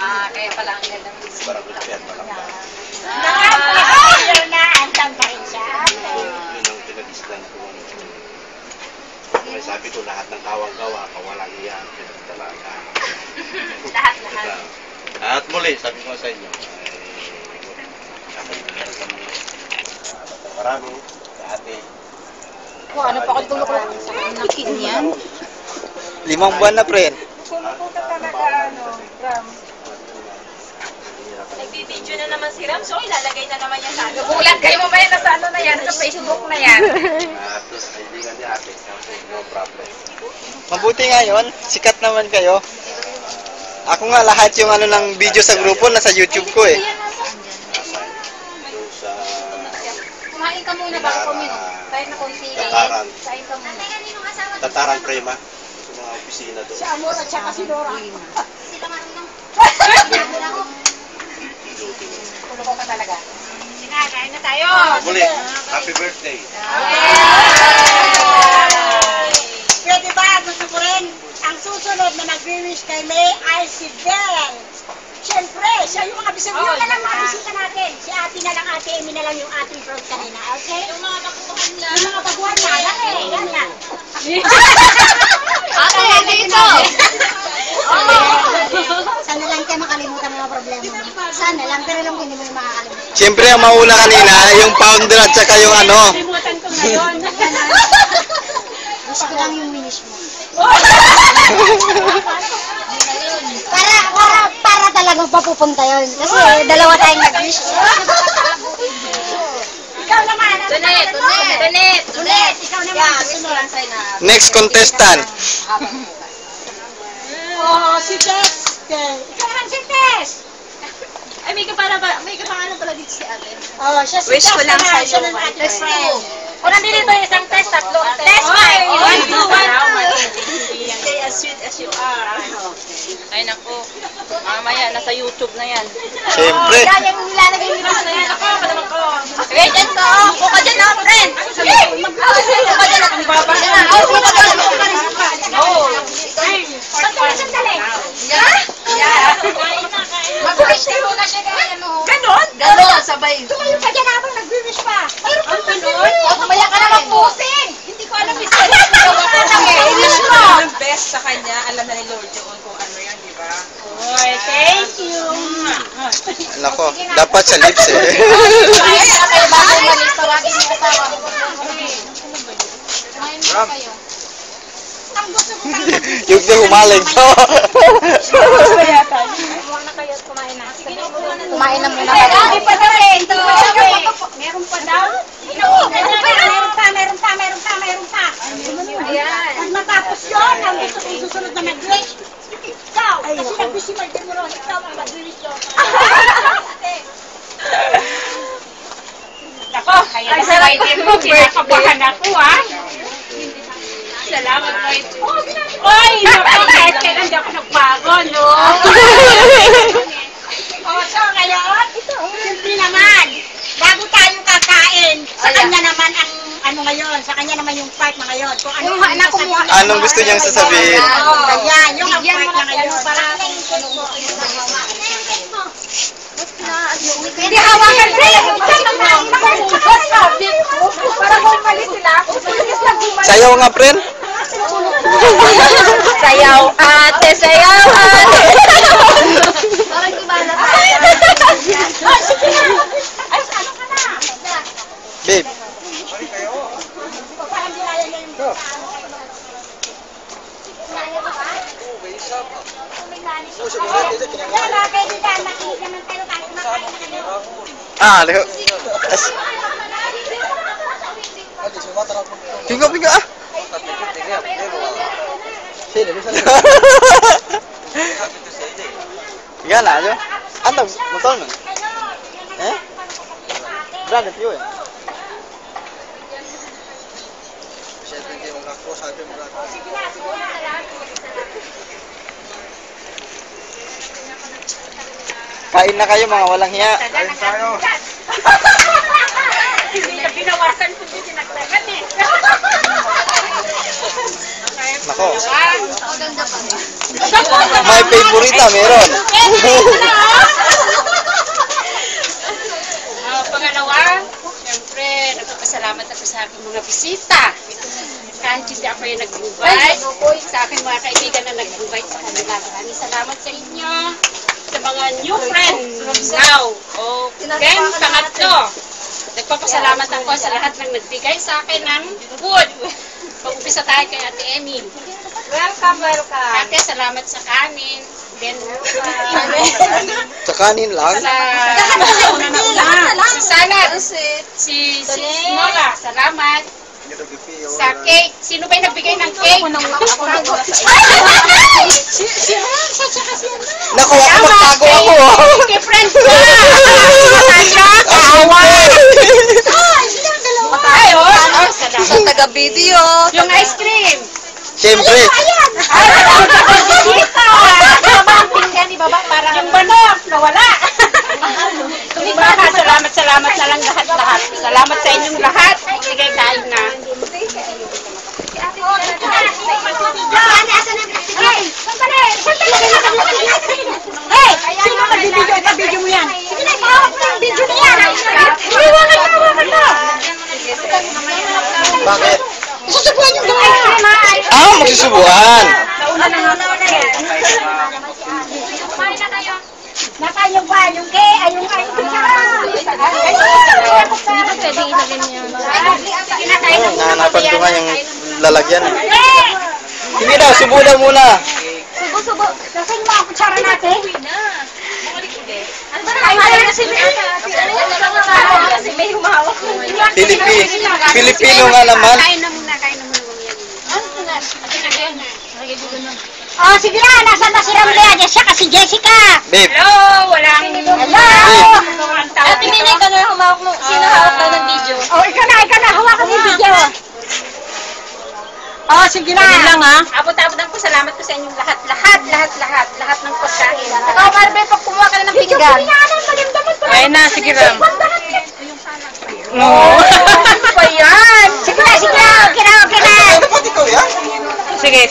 Kaya pala ang ganda ng video. Parang good malangga. Ayaw na, andang pa rin siya. Yun ang pinag-islan ko. May sabi ko, lahat ng kawang-gawa, kawalang iyan, pinagdalaga. Lahat. At muli, sabi ko sa inyo, marami, sa ate. Ano pa kung tulog lang sa nakin yan? 5 buwan na, friend. Pumupunta talaga, Ram. Nagbibideo na naman si Ram, so ilalagay na naman yan sa ano. Lagay mo ba yan sa ano na yan, sa Facebook na yan? At kaibigan ni ate, no problem. Mabuti ngayon, sikat naman kayo. Ako nga lahat yung ano ng video sa grupo nasa YouTube ko eh. Kumain ka muna bago kuminom. Kahit na kung sige. Kain ka muna. Tataran Prema. Sa mga opisina doon. Si Amor at saka si Dora. Sila marunong. Pulo ko ka talaga. Sige, kain na tayo. Muli, happy birthday. Pwede ba? Gusto ko rin. Ang susunod na nag-wish kay May ay si Bel. Siyempre, siya yung mga bisita. Yun na lang mga bisita natin. Si ate na lang, ate Amy na lang yung ating front kanina. Okay? Yung mga baguhan lang. Yung mga baguhan na lang eh. Yan na. Ate, dito. Sana lang kayo makalimutan mga problema mo. Sana lang, pero lang hindi mo yung makakalimutan. Siyempre ang mauna kanina, yung founder at saka yung ano. Kalimutan ko ngayon. Gusto ko lang yung wish mo. Para talagang papupunta yun. Kasi dalawa tayong nag-wish. Ikaw naman. Tunet. Ikaw naman. Next contestant. Oh, si Tess. Ikaw naman si Tess. Ay, may kapangalan pala dito si ate. Oh, siya si Wish Tess ko lang naman. sa'yo. Siya ng ating Tess friend. Kung nandito isang test, tatlo. Test 5. 1, 2, 1, 2. Stay as sweet as you are. Ay, naku. Mamaya, nasa YouTube na yan. Siyempre. Yan yung nilalagay nila sa yan. Ako, palaman ko. Wait, dyan ka. Buka dyan na, friend. Buka dyan na. Baba na. Buka dyan na. Sandali. Mag-wish na muna siya kaya, no? Ganon? Ganon, sabay. Tumayo ka dyan habang nag-wish pa. Ang ganon? Mamaya ka naman pusing. Hindi ko alam, Miss Alice. Wish mo. Ang best sa kanya, alam na ni Lord yun kung ano yan, di ba? Oy, thank you. Nako, dapat sa lips eh. Ay, kayo bagong malis, tawagin niyo asawa mo. Kumain mo kayo. Ang gusto ko kayo. Yung na humaling to. Huwag na kayo at kumain na. Kumain na muna Ay, kayo. hindi pa daw eh. Hindi pa daw eh. Meron pa daw? Meron pa. Ayan. Pag matapos yun, ang gusto kong susunod na mag-wish, ikaw. Kasi nag-wish si Martin Moron, ikaw ang mag-wish yun. Nako, kaya na sa item mo, kinakabahan ako, ha? Salamat, Lord. Oy, naku, kahit kailan di ako nagbago, no? So ngayon, simple naman. Bago tayo kakain, sa kanya naman ang ano ngayon, sa kanya naman yung part na ngayon. Kung ano Yung na kumuha. Anong gusto niyang sasabihin? Ayan, yung ang part na ngayon. Hindi hawakan ko. Para bumalik sila. Sayaw nga, friend. Sayaw ate, sayaw ate. Parang iba na. Oh, sige na. Ay, ano ka na? Babe. Parang dinaya niya yung Wala, pwede ka. Nakinig naman tayo kahit kumakain na kayo. Leko. Pinga ah. Yan aja. Anda motor man. Berada tiyo eh. Kain na kayo mga walang hiya. Kain tayo. Hindi na binawasan kundi dinagdagan eh. Nako. My favorita, meron. Pangalawa, siyempre, nagpapasalamat ako sa aking mga bisita. Kahit hindi ako yung nag-invite, sa aking mga kaibigan na nag-invite sa kanila. Maraming salamat sa inyo. Sa mga new friends now. Okay, pangatlo, nagpapasalamat ako sa lahat ng nagbigay sa akin ng food. Pag-upisa tayo kay Ate Emmy. Welcome, welcome. Ate, salamat sa kanin. Then, Sa kanin lang. si Salad, si Nora, salamat. Sa cake, sino ba yung nagbigay ng cake? Naku, ako magtago ako. Kay friends ko! Sa taga-video. Yung ice cream. Siyempre. Yung manok, nawala. Salamat na lang lahat. Salamat sa inyong lahat. Sige, kain na. Sino nagbibideo mo yan? Sige na, ihawak mo yung video niya. Iwanan mo. Bakit? Susubuan yung ice cream, ha? Magsusubuan. Nakain yung ba? Yung gay? Ay, yung ice cream. Nahanapan ko nga yung lalagyan. Sige daw, subo daw muna. Subo. Kasi yung mga kutsara natin. Ano ba na si May humawak. Filipino nga naman. Kain na muna yan. Oh, sige na. Nasaan na si Ramlea? Siya kasi Jessica. Babe. Hello! Walang... Hello! Ate Minay, ka na humawak mo. Sino hawak daw ng video? Oh, ikaw na. Hawakan mo yung video. Oh, sige na. lang ha. Abot-abot ko, salamat ko sa inyong lahat ng pagkain. Ikaw, Barbie, pag kumuha ka na ng Video pinggan. pinyanan. Malimdaman pa. Ayun na, sige Ram. Ano ba yan? Sige na. Okay na. Dapat ikaw yan? Sige.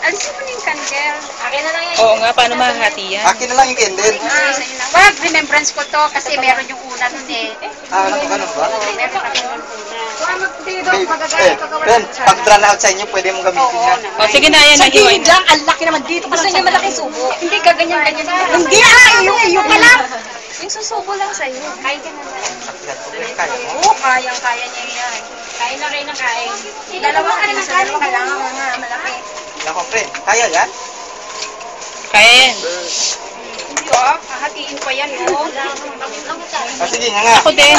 Alisin mo na yung candle. Akin na lang yan. Oo nga, paano mahahati yan? Akin na lang yung candle. Wag, remembrance ko to kasi meron yung una nun eh. Ganun ba? Meron kami yung una. Ben, pag run out sa inyo, pwede mong gamitin yan. O sige na, yan, nahiway na. Ang laki naman dito. Gusto niyo malaking subo? Hindi, gaganyan-ganyan. Hindi iyo ka lang. Yung susubo lang sa'yo. Kain ka na lang. Kaya mo? Oo, kayang-kaya niya yan. Kain na rin na kain. Dalawa kailangan mga malaki. Nako, friend. Kaya yan? Kaya yan. Hindi hahatiin pa yan oh. Sige nga. Ako din.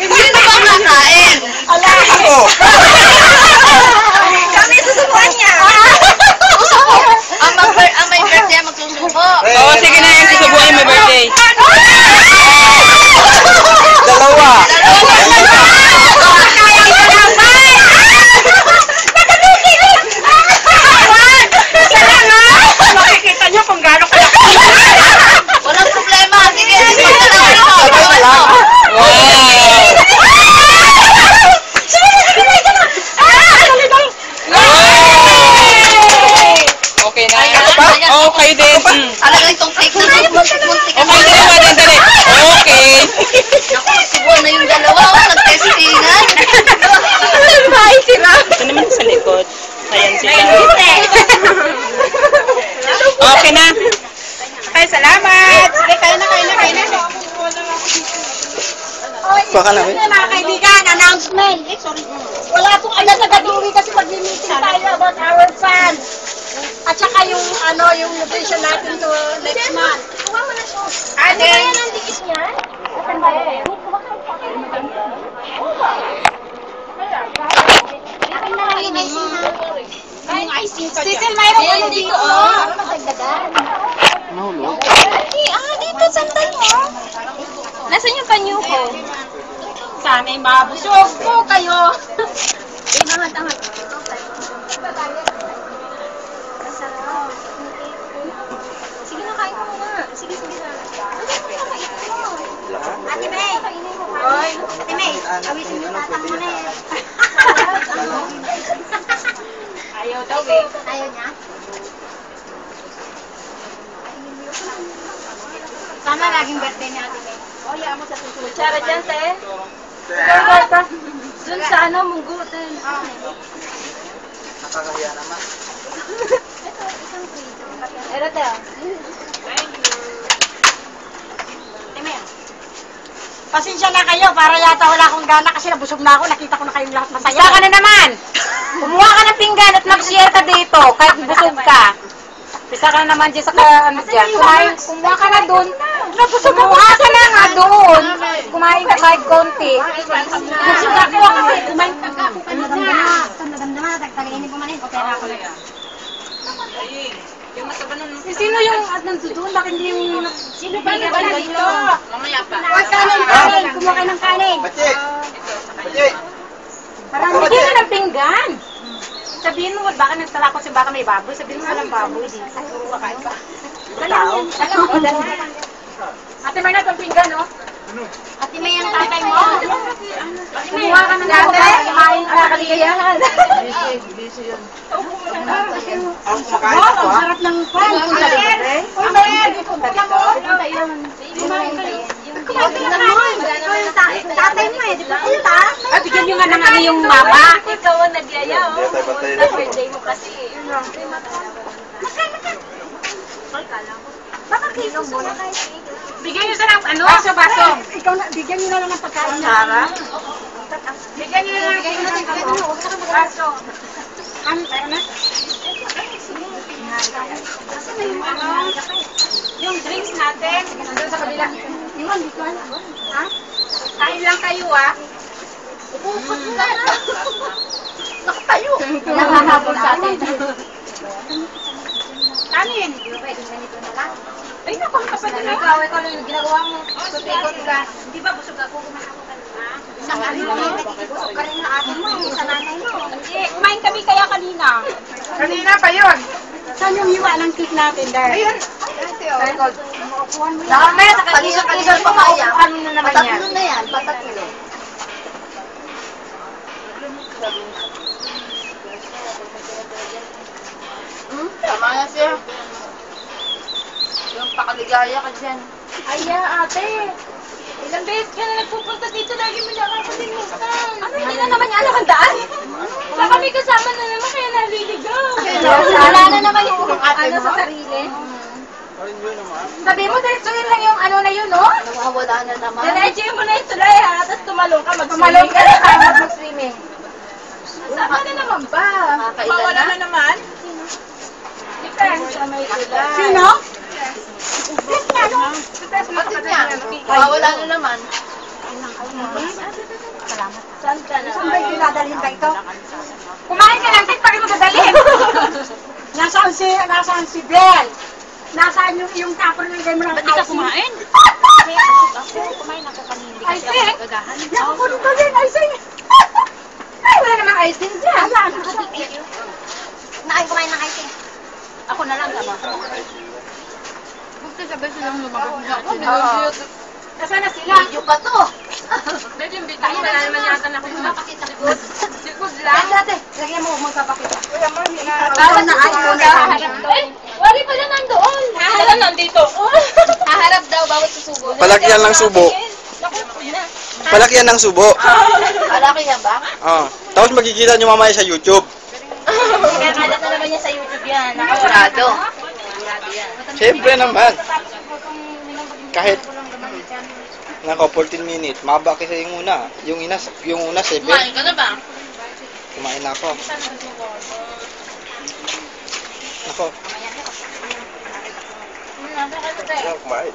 Hindi na ba nakain? Ala. Ako! Kami susubuan niya. Ang may birthday magsusubo. Oo, sige na yan. Susubuan may birthday. Dalawa! Makikita niyo kung gaano ka. Walang problema. Sige, Sabay lang. Okay na. Oo, kayo din. Alaga itong cake na muntik Okay, dalawa din, dali. Okay. Naku, subuan na yung dalawa. Nag-testingan. Ito naman sa likod. Ayan sila. Okay na. Okay, salamat. Sige, kain na. Baka namin. Mga kaibigan, announcement. Wala pong alam na gagawin kasi mag-meeting tayo about our fans. At saka yung location natin to next month. Ate. Yung icing ko dyan. Mayroon ano dito, oh. Nahulog? Dito, sandal mo. Nasaan yung panyo ko? Sana'y mabusog po kayo. Angat. Sige na, kain ko muna. Sige na. Ate May. Ate May, awitin mo tatang mo na eh. Ayaw daw eh. Ayaw niya? Sana laging birthday ni Ate May. O, yan mo sa susunod. Kutsara dyan, te. Dun sa ano, munggo. Nakakahiya naman. Ero, te. Pasensya na kayo, para yata wala akong gana kasi nabusog na ako, nakita ko na kayong lahat masaya. Isa ka na naman. Kumuha ka ng pinggan at mag-share ka dito kahit busog ka. Isa ka na naman dyan sa ano dyan. Kumuha ka na dun. Kumuha ka na nga doon. Kumain ka kahit konti. Busog ako kasi kumain ka ako kanina. Maganda na, tagtagayin mo man yun, opera ako na. Sino yung nandoon? Bakit hindi yung... Sino ba na dito? Mamaya pa. Huwag kanin, kumuha kayo ng kanin. Bache! Bache! Marami ka ng pinggan. Sabihin mo, baka nagtalakot si baka may baboy. Sabihin mo walang baboy. Siguro kakain ka. Dalaw. Ate May na itong pinggan, no? Ate May ang tatay mo. Kumuha ka ng tatay. Kumain ka kaligayahan. Ang kumakain ako ha? Sarap ng pan. Tatay mo eh, di ba punta? At bigyan nyo nga ng ano yung mama. Ikaw ang nagyaya, Hindi tayo bantayan na birthday mo kasi. Baka kilo mo na kayo. Bigyan nyo sa ng ano? Baso. Ikaw na, bigyan nyo na lang ng pagkain niya. Sarah? Bigyan nyo na ng baso. Ano na? Yung drinks natin, nandun sa kabila. Iwan, di ko alam. Ha? Kain lang kayo, ah. Nakatayo. Nakakabol sa atin. Kanin. Ay, napakapal na. Ikaw lang yung ginagawa mo. Tutikot ka. Di ba busog ako? Isang ano mo, busog ka rin na atin mo, sa nanay mo. Hindi, kumain kami kaya kanina. Kanina pa yun. Saan yung hiwa ng cake natin, Dar? Ayun. Dami, palisot-lisot pa kaya. Ano na naman yan? na yan, patatlo. Tama na siya. Yung pakaligaya ka dyan. Aya, ate. Ilang beses ka na nagpupunta dito, lagi mo nakakalimutan. Ano, hindi na naman niya alam ang daan? Baka kami kasama na naman, kaya naliligaw. Wala na naman yung Ano sa sarili? Sabi mo, diretsuhin lang yung ano na yun, no? Nawawala na naman. Diretsuhin mo na yung tulay, ha? Tapos tumalong ka, mag-swimming ka na, mag-swimming. Sama na naman ba? Mawala na naman? Depende sa may tulay. Sino? Bakit niya? Mawala na naman. Saan ka na? Saan ba yung dinadalhin ba ito? Kumain ka lang, tit, bakit mo dadalhin? Nasaan si Bel? Nasaan yung tapon na ilagay mo ng Ba't di ka kumain? Kumain ako kanina. I think. Naku, dito din, I think. Ay, wala namang ice cream dyan. Ayan. Nakain kumain ng I think. Ako na lang, tama. Oo. Nasaan na sila? Video pa to. Babe, yung video, wala naman yata na kung makakita. Likod lang. Dati, lagyan mo magpapakita. Bawat na ay, eh, wari pala nandoon. Wala nandito. Haharap daw, bawat susubo. Palakyan ng subo. Palakyan ng subo. Malaki yan ba? Oh. Tapos magkikita nyo mamaya sa YouTube. Kaya kalat na naman niya sa YouTube yan. Nakapurado. Siyempre naman. Kahit nako 14 minutes, maba kasi yung una. Yung una 7. Kumain ka na ba? Kumain na ako. Nako. Nasa ka na tayo. Kumain.